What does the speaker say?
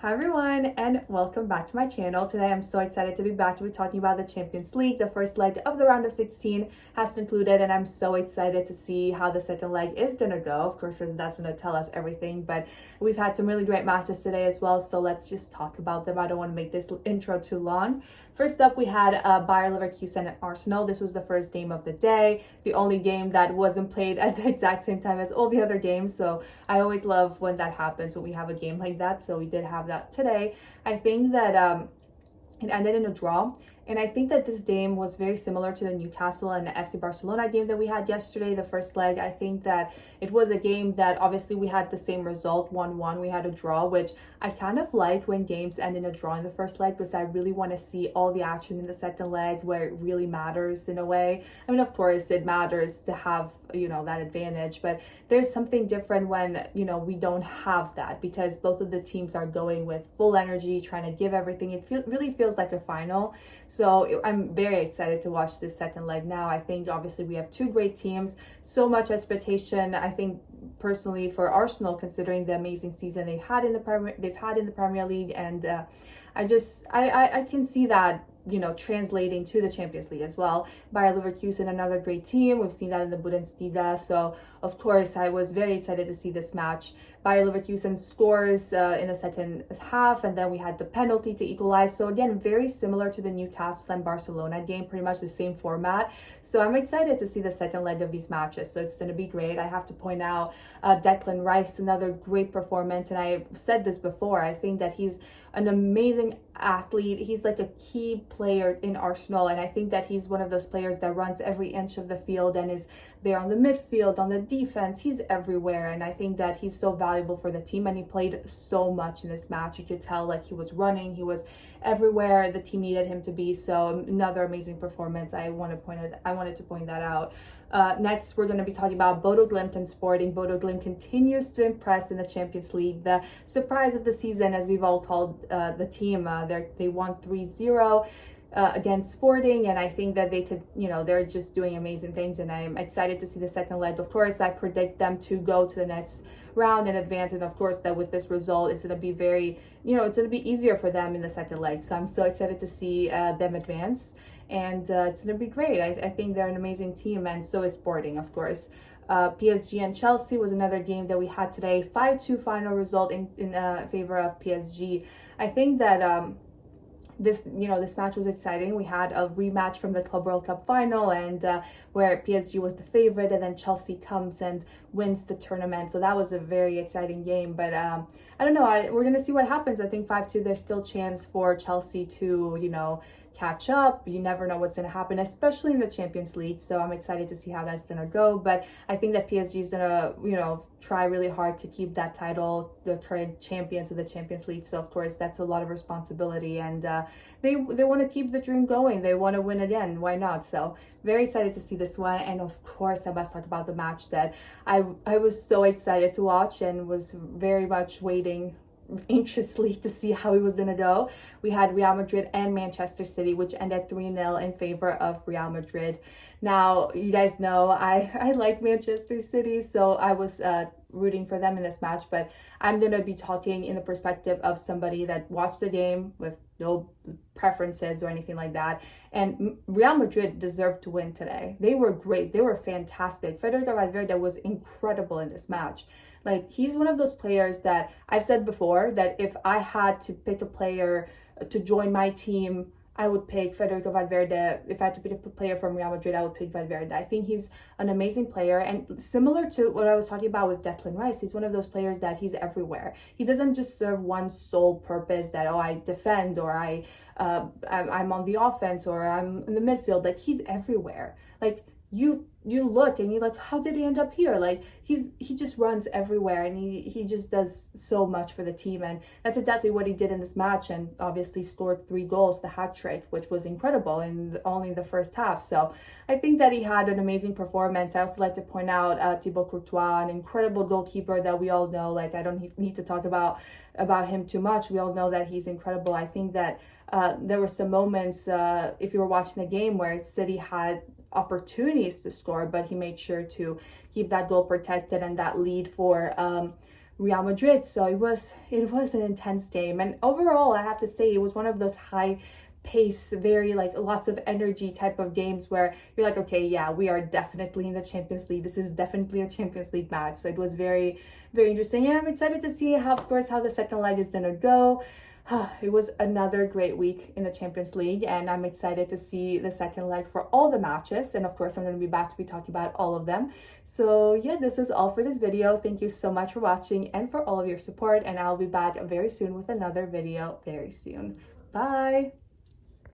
Hi everyone, and welcome back to my channel. Today I'm so excited to be back to be talking about the Champions League. The first leg of the round of 16 has concluded, and I'm so excited to see how the second leg is gonna go. Of course, that's gonna tell us everything, but we've had some really great matches today as well, so let's just talk about them. I don't want to make this intro too long. First up, we had Bayer Leverkusen and Arsenal. This was the first game of the day, the only game that wasn't played at the exact same time as all the other games. So I always love when that happens, when we have a game like that. So we did have that today. I think that it ended in a draw. And I think that this game was very similar to the Newcastle and the FC Barcelona game that we had yesterday, the first leg. I think that it was a game that obviously we had the same result, 1-1. We had a draw, which I kind of like when games end in a draw in the first leg because I really want to see all the action in the second leg where it really matters in a way. I mean, of course, it matters to have, that advantage, but there's something different when, we don't have that because both of the teams are going with full energy, trying to give everything. It really feels like a final. So I'm very excited to watch this second leg now. I think obviously we have two great teams, so much expectation. I think personally for Arsenal, considering the amazing season they've had in the Premier League, and I can see that translating to the Champions League as well. Bayer Leverkusen, another great team. We've seen that in the Bundesliga. So, of course, I was very excited to see this match. Bayer Leverkusen scores in the second half, and then we had the penalty to equalize. So, again, very similar to the Newcastle and Barcelona game, pretty much the same format. So, I'm excited to see the second leg of these matches. So, it's going to be great. I have to point out Declan Rice, another great performance. And I've said this before. I think that he's an amazing athlete. He's like a key player in Arsenal, and I think that he's one of those players that runs every inch of the field and is there on the midfield, on the defense. He's everywhere, and I think that he's so valuable for the team, and he played so much in this match. You could tell like he was running, he was everywhere the team needed him to be. So another amazing performance. I wanted to point that out. Next, we're going to be talking about Bodø, Glimt, and Sporting. Bodø Glimt continues to impress in the Champions League. The surprise of the season, as we've all called the team, they won 3-0 against Sporting, and I think that they could, they're just doing amazing things, and I'm excited to see the second leg. Of course, I predict them to go to the next round and advance, and of course that with this result, it's going to be very, it's going to be easier for them in the second leg. So I'm so excited to see them advance. And it's going to be great. I think they're an amazing team, and so is Sporting, of course. PSG and Chelsea was another game that we had today. 5-2 final result in favor of PSG. I think that this match was exciting. We had a rematch from the Club World Cup final, and where PSG was the favorite, and then Chelsea comes and wins the tournament. So that was a very exciting game. But I don't know. We're gonna see what happens. I think 5-2. There's still chance for Chelsea to catch up. You never know what's going to happen, especially in the Champions League. So I'm excited to see how that's going to go. But I think that PSG is going to, try really hard to keep that title, the current champions of the Champions League. So of course, that's a lot of responsibility, and they want to keep the dream going. They want to win again. Why not? So very excited to see this one. And of course, I must talk about the match that I was so excited to watch and was very much waiting anxiously to see how it was going to go. We had Real Madrid and Manchester City, which ended 3-0 in favor of Real Madrid. Now, you guys know I like Manchester City, so I was rooting for them in this match, but I'm going to be talking in the perspective of somebody that watched the game with no preferences or anything like that. And Real Madrid deserved to win today. They were great. They were fantastic. Federico Valverde was incredible in this match. Like, he's one of those players that I've said before that if I had to pick a player to join my team, I would pick Federico Valverde. If I had to pick a player from Real Madrid, I would pick Valverde. I think he's an amazing player. And similar to what I was talking about with Declan Rice, he's one of those players that he's everywhere. He doesn't just serve one sole purpose that, I defend, or I'm on the offense, or I'm in the midfield. Like, he's everywhere. Like, you look and you're like, how did he end up here? Like, he just runs everywhere, and he just does so much for the team, and that's exactly what he did in this match, and obviously scored 3 goals, the hat trick, which was incredible in only the first half. So I think that he had an amazing performance. I also like to point out Thibaut Courtois, an incredible goalkeeper that we all know. Like, I don't need to talk about him too much. We all know that he's incredible. I think that there were some moments, if you were watching the game, where City had opportunities to score, but he made sure to keep that goal protected and that lead for Real Madrid. So it was an intense game, and overall I have to say it was one of those high pace, very like lots of energy type of games where you're like, okay, yeah, we are definitely in the Champions League. This is definitely a Champions League match. So it was very, very interesting, and I'm excited to see how, of course, how the second leg is gonna go. It was another great week in the Champions League, and I'm excited to see the second leg for all the matches. And of course, I'm going to be back to be talking about all of them. So yeah, this is all for this video. Thank you so much for watching and for all of your support, and I'll be back very soon with another video very soon. Bye!